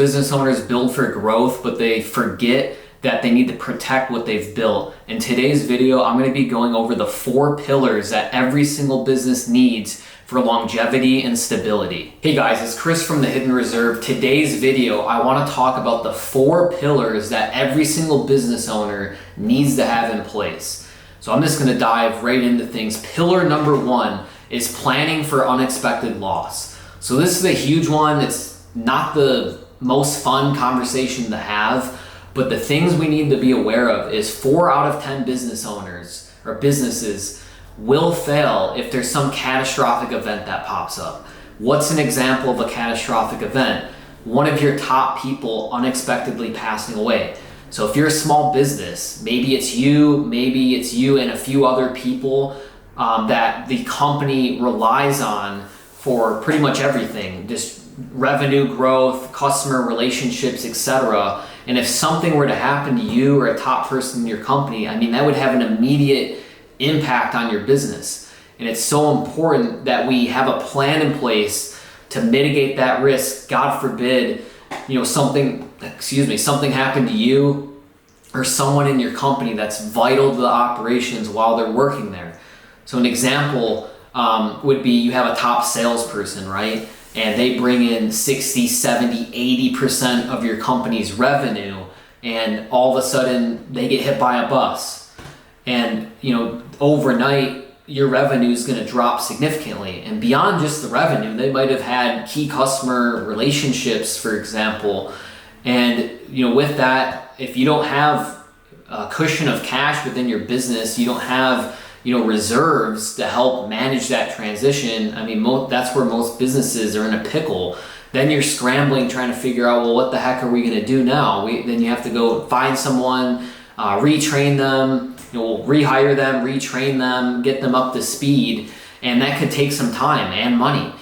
business owners build for growth, but they forget that they need to protect what they've built. In today's video, I'm going to be going over the 4 pillars that every single business needs for longevity and stability. Hey guys, it's Chris from The Hidden Reserve. Today's video, I want to talk about the 4 pillars that every single business owner needs to have in place. So I'm just going to dive right into things. Pillar number 1 is planning for unexpected loss. So this is a huge one. It's not the most fun conversation to have, but the things we need to be aware of is 4 out of 10 business owners or businesses will fail if there's some catastrophic event that pops up. What's an example of a catastrophic event? One of your top people unexpectedly passing away. So if you're a small business, maybe it's you and a few other people that the company relies on for pretty much everything, just revenue growth, customer relationships, etc. And if something were to happen to you or a top person in your company, I mean, that would have an immediate impact on your business. And it's so important that we have a plan in place to mitigate that risk. God forbid, something happened to you or someone in your company that's vital to the operations while they're working there. So an example would be you have a top salesperson, right? And they bring in 60, 70, 80% of your company's revenue, and all of a sudden they get hit by a bus. And overnight your revenue is going to drop significantly. And beyond just the revenue, they might have had key customer relationships, for example. And with that, if you don't have a cushion of cash within your business, you don't have reserves to help manage that transition. I mean, that's where most businesses are in a pickle. Then you're scrambling, trying to figure out, well, what the heck are we going to do now? Then you have to go find someone, retrain them, rehire them, retrain them, get them up to speed, and that could take some time and money.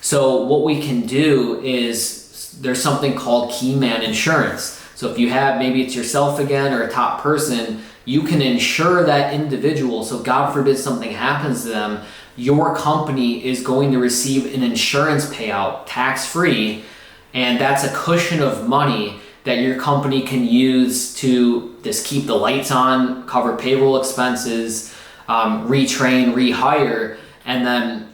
So what we can do is there's something called key man insurance. So if you have, maybe it's yourself again or a top person, you can insure that individual. So God forbid something happens to them, your company is going to receive an insurance payout tax-free, and that's a cushion of money that your company can use to just keep the lights on, cover payroll expenses, retrain, rehire, and then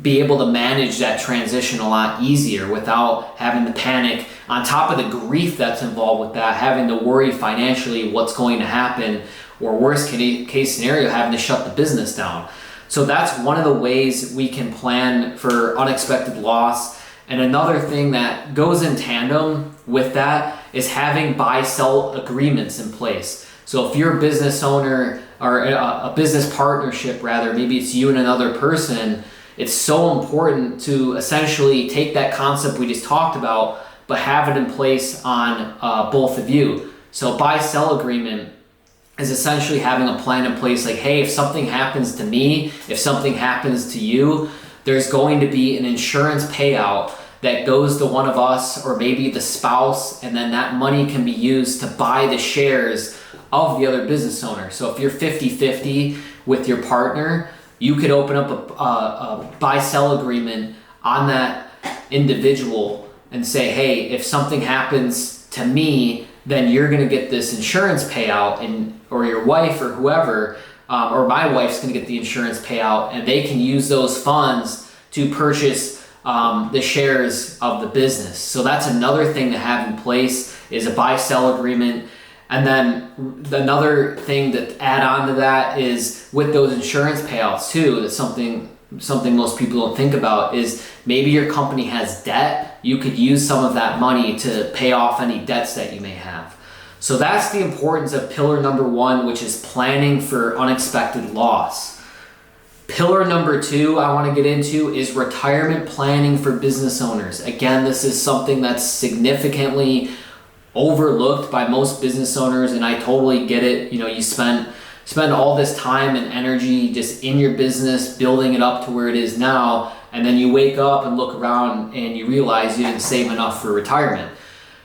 be able to manage that transition a lot easier without having to panic. On top of the grief that's involved with that, having to worry financially what's going to happen, or worst case scenario, having to shut the business down. So that's one of the ways we can plan for unexpected loss. And another thing that goes in tandem with that is having buy-sell agreements in place. So if you're a business owner or a business partnership rather, maybe it's you and another person, it's so important to essentially take that concept we just talked about, but have it in place on both of you. So buy-sell agreement is essentially having a plan in place, like, hey, if something happens to me, if something happens to you, there's going to be an insurance payout that goes to one of us or maybe the spouse, and then that money can be used to buy the shares of the other business owner. So if you're 50-50 with your partner, you could open up a buy-sell agreement on that individual and say, hey, if something happens to me, then you're going to get this insurance payout, or your wife or whoever, or my wife's going to get the insurance payout, and they can use those funds to purchase the shares of the business. So that's another thing to have in place, is a buy-sell agreement. And then another thing to add on to that is with those insurance payouts too, that's something most people don't think about, is maybe your company has debt. You could use some of that money to pay off any debts that you may have. So that's the importance of pillar number 1, which is planning for unexpected loss. Pillar number 2 I want to get into is retirement planning for business owners. Again, this is something that's significantly overlooked by most business owners, and I totally get it. You spend all this time and energy just in your business, building it up to where it is now, and then you wake up and look around and you realize you didn't save enough for retirement.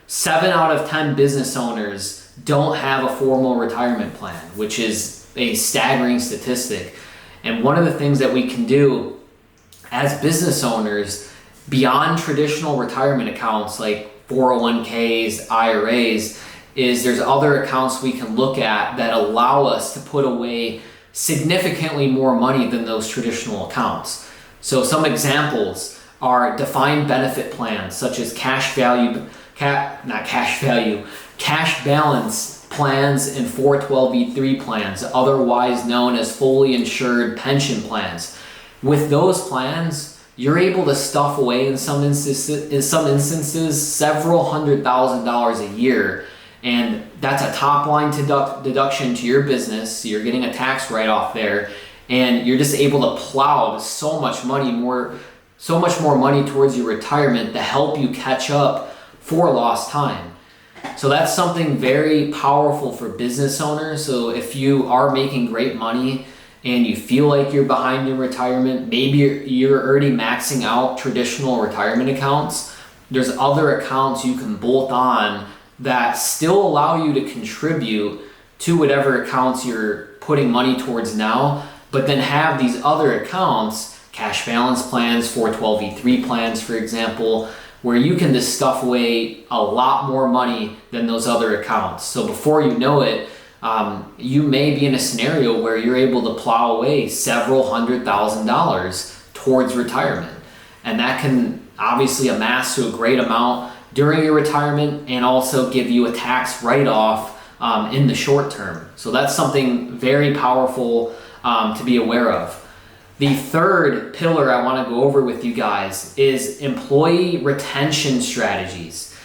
7 out of 10 business owners don't have a formal retirement plan, which is a staggering statistic. And one of the things that we can do as business owners beyond traditional retirement accounts, like 401ks, IRAs, is there's other accounts we can look at that allow us to put away significantly more money than those traditional accounts. So some examples are defined benefit plans such as cash balance plans and 412(b)(3) plans, otherwise known as fully insured pension plans. With those plans, you're able to stuff away in some instances several $100,000s a year, and that's a top line deduction to your business. So you're getting a tax write-off there, and you're just able to plow so much more money towards your retirement to help you catch up for lost time. So that's something very powerful for business owners. So if you are making great money and you feel like you're behind in retirement, maybe you're already maxing out traditional retirement accounts, there's other accounts you can bolt on that still allow you to contribute to whatever accounts you're putting money towards now, but then have these other accounts, cash balance plans, 412(b)(3) plans, for example, where you can just stuff away a lot more money than those other accounts. So before you know it, you may be in a scenario where you're able to plow away several $100,000s towards retirement. And that can obviously amass to a great amount during your retirement and also give you a tax write-off in the short term. So that's something very powerful to be aware of. The third pillar I want to go over with you guys is employee retention strategies.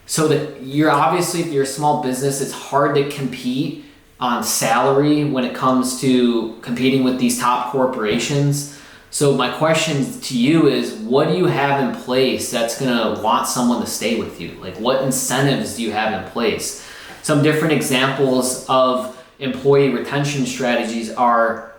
So that you're obviously, if you're a small business, it's hard to compete on salary when it comes to competing with these top corporations. So my question to you is, what do you have in place that's gonna want someone to stay with you? Like, what incentives do you have in place? Some different examples of employee retention strategies are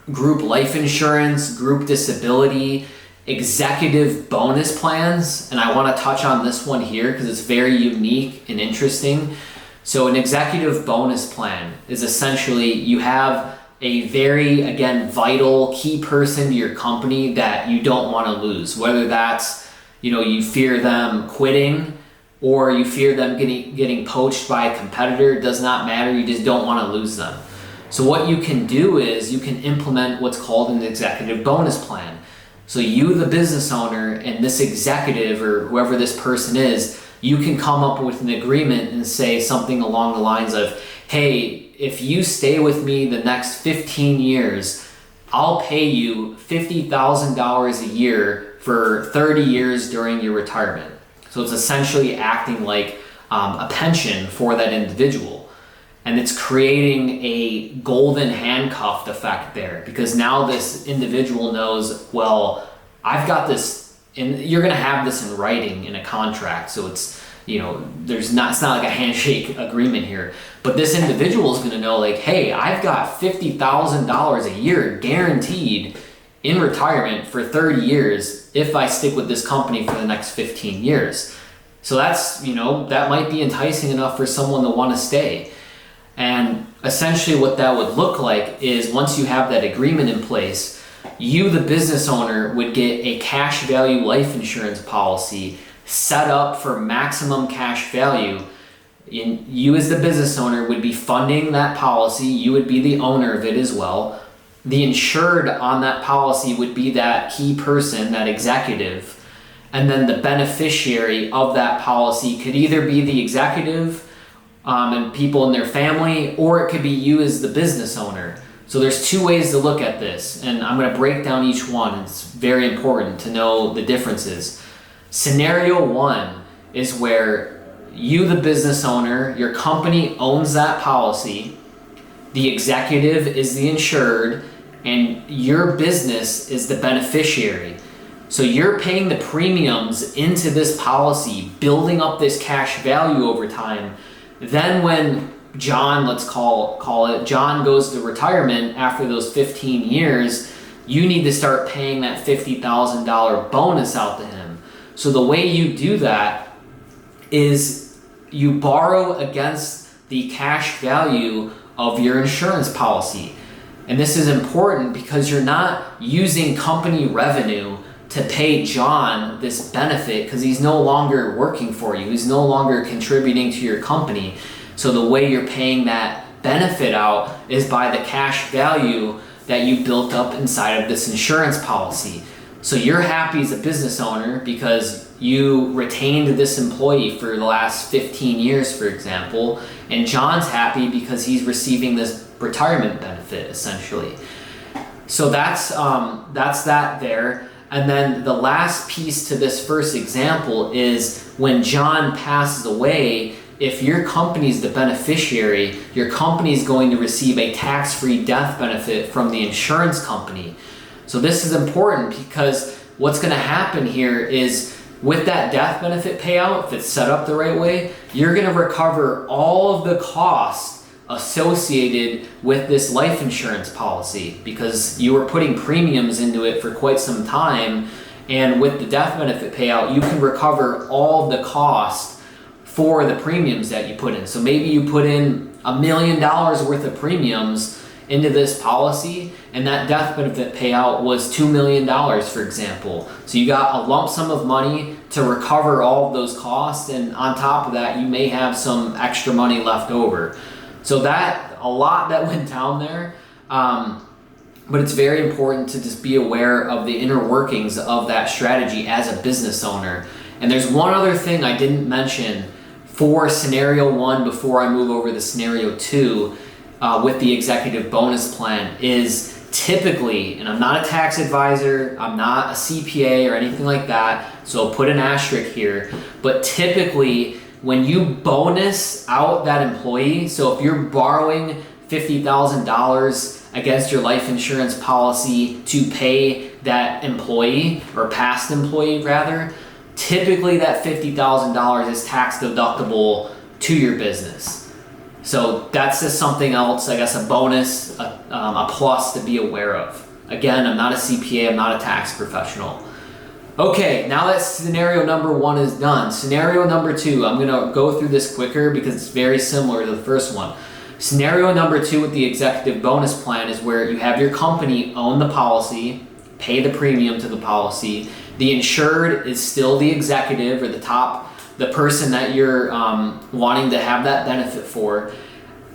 group life insurance, group disability, executive bonus plans. And I want to touch on this one here because it's very unique and interesting. So an executive bonus plan is essentially you have a very, again, vital key person to your company that you don't want to lose, whether that's, you fear them quitting or you fear them getting poached by a competitor. It does not matter. You just don't want to lose them. So what you can do is you can implement what's called an executive bonus plan. So you, the business owner, and this executive or whoever this person is, you can come up with an agreement and say something along the lines of, hey, if you stay with me the next 15 years, I'll pay you $50,000 a year for 30 years during your retirement. So it's essentially acting like a pension for that individual. And it's creating a golden handcuffed effect there, because now this individual knows, well, I've got this, and you're going to have this in writing in a contract. So it's, it's not like a handshake agreement here, but this individual is going to know, like, hey, I've got $50,000 a year guaranteed in retirement for 30 years if I stick with this company for the next 15 years. So that's, that might be enticing enough for someone to want to stay. And essentially what that would look like is once you have that agreement in place, you, the business owner, would get a cash value life insurance policy set up for maximum cash value. And you as the business owner would be funding that policy. You would be the owner of it as well. The insured on that policy would be that key person, that executive. And then the beneficiary of that policy could either be the executive and people in their family, or it could be you as the business owner. So there's two ways to look at this, and I'm going to break down each one. It's very important to know the differences. Scenario one is where you, the business owner, your company owns that policy, the executive is the insured, and your business is the beneficiary. So you're paying the premiums into this policy, building up this cash value over time. Then when John, let's call it, John goes to retirement after those 15 years, you need to start paying that $50,000 bonus out to him. So the way you do that is you borrow against the cash value of your insurance policy. And this is important because you're not using company revenue to pay John this benefit because he's no longer working for you. He's no longer contributing to your company. So the way you're paying that benefit out is by the cash value that you built up inside of this insurance policy. So you're happy as a business owner because you retained this employee for the last 15 years, for example, and John's happy because he's receiving this retirement benefit, essentially. So that's that there. And then the last piece to this first example is when John passes away, if your company's the beneficiary, your company's going to receive a tax-free death benefit from the insurance company. So this is important because what's going to happen here is with that death benefit payout, if it's set up the right way, you're going to recover all of the costs associated with this life insurance policy because you were putting premiums into it for quite some time. And with the death benefit payout, you can recover all of the costs for the premiums that you put in. So maybe you put in $1 million worth of premiums into this policy and that death benefit payout was $2 million, for example. So you got a lump sum of money to recover all of those costs, and on top of that, you may have some extra money left over. So that, a lot that went down there, but it's very important to just be aware of the inner workings of that strategy as a business owner. And there's one other thing I didn't mention for scenario 1 before I move over to scenario 2 with the executive bonus plan is typically, and I'm not a tax advisor, I'm not a CPA or anything like that, so I'll put an asterisk here, but typically when you bonus out that employee, so if you're borrowing $50,000 against your life insurance policy to pay that employee, or past employee rather, typically that $50,000 is tax deductible to your business. So that's just something else, I guess, a bonus, a plus to be aware of. Again, I'm not a CPA, I'm not a tax professional. Okay, now that scenario number 1 is done. Scenario number 2, I'm gonna go through this quicker because it's very similar to the first one. Scenario number 2 with the executive bonus plan is where you have your company own the policy, pay the premium to the policy. The insured is still the executive or the person that you're wanting to have that benefit for.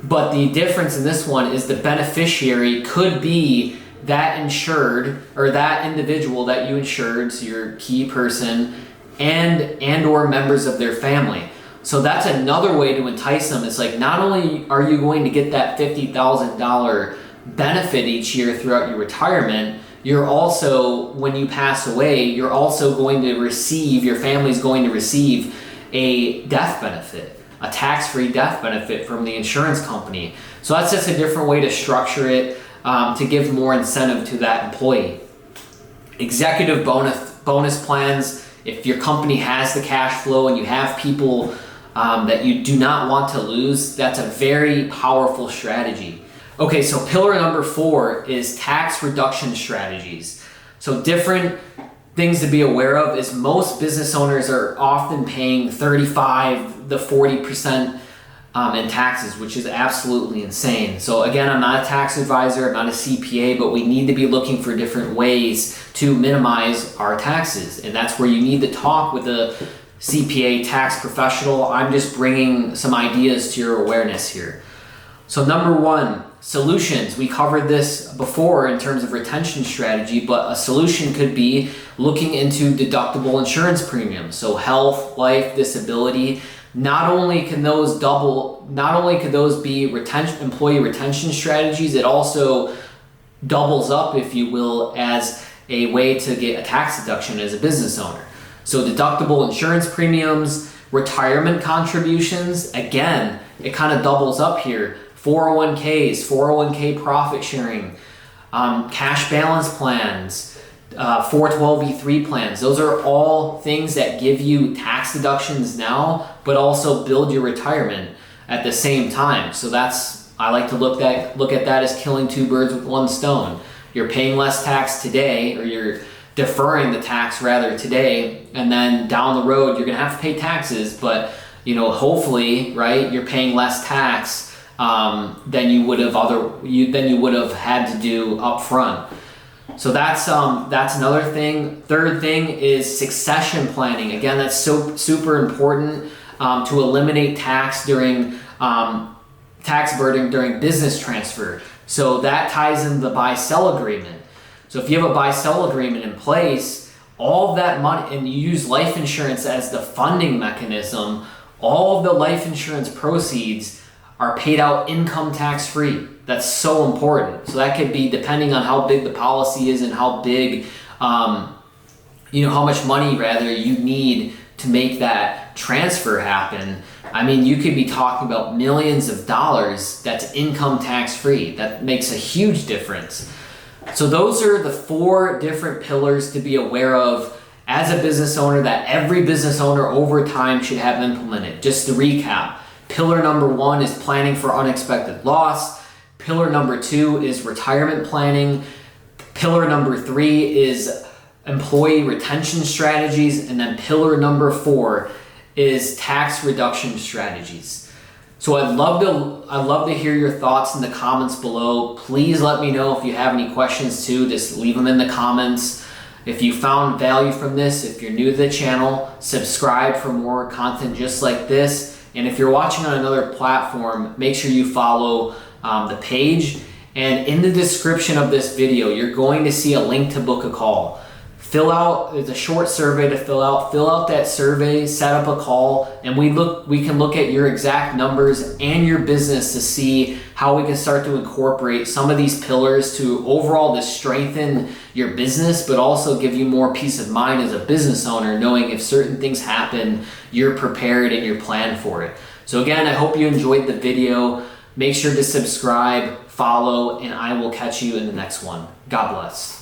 But the difference in this one is the beneficiary could be that insured or that individual that you insured, so your key person, and or members of their family. So that's another way to entice them. It's like not only are you going to get that $50,000 benefit each year throughout your retirement, you're also, when you pass away, you're also going to receive, your family's going to receive a death benefit, a tax-free death benefit from the insurance company. So that's just a different way to structure it to give more incentive to that employee. Executive bonus plans, if your company has the cash flow and you have people that you do not want to lose, that's a very powerful strategy. Okay, so pillar number 4 is tax reduction strategies. So different things to be aware of is most business owners are often paying 35 to 40% in taxes, which is absolutely insane. So again, I'm not a tax advisor, I'm not a CPA, but we need to be looking for different ways to minimize our taxes. And that's where you need to talk with a CPA tax professional. I'm just bringing some ideas to your awareness here. So number 1, solutions. We covered this before in terms of retention strategy, but a solution could be looking into deductible insurance premiums. So health, life, disability. Not only could those be employee retention strategies, it also doubles up, if you will, as a way to get a tax deduction as a business owner. So deductible insurance premiums, retirement contributions, again, it kind of doubles up here. 401ks, 401k profit sharing, cash balance plans, 412b3 plans. Those are all things that give you tax deductions now, but also build your retirement at the same time. So I like to look at that as killing 2 birds with 1 stone. You're paying less tax today, or you're deferring the tax rather today, and then down the road you're gonna have to pay taxes, but hopefully, right, you're paying less tax than you would have had to do up front. So that's another thing. Third thing is succession planning. Again, that's super important to eliminate tax burden during business transfer. So that ties into the buy-sell agreement. So if you have a buy-sell agreement in place, all of that money, and you use life insurance as the funding mechanism, all of the life insurance proceeds are paid out income tax free. That's so important. So that could be depending on how big the policy is and how big, how much money rather you need to make that transfer happen. I mean, you could be talking about millions of dollars that's income tax free. That makes a huge difference. So those are the 4 different pillars to be aware of as a business owner that every business owner over time should have implemented. Just to recap, pillar number 1 is planning for unexpected loss. Pillar number 2 is retirement planning. Pillar number 3 is employee retention strategies. And then pillar number 4 is tax reduction strategies. So I'd love to hear your thoughts in the comments below. Please let me know if you have any questions too. Just leave them in the comments. If you found value from this, if you're new to the channel, subscribe for more content just like this. And if you're watching on another platform, make sure you follow the page. And in the description of this video, you're going to see a link to book a call. It's a short survey to fill out that survey, set up a call, and we can look at your exact numbers and your business to see how we can start to incorporate some of these pillars to overall to strengthen your business, but also give you more peace of mind as a business owner, knowing if certain things happen, you're prepared and you're planned for it. So again, I hope you enjoyed the video. Make sure to subscribe, follow, and I will catch you in the next one. God bless.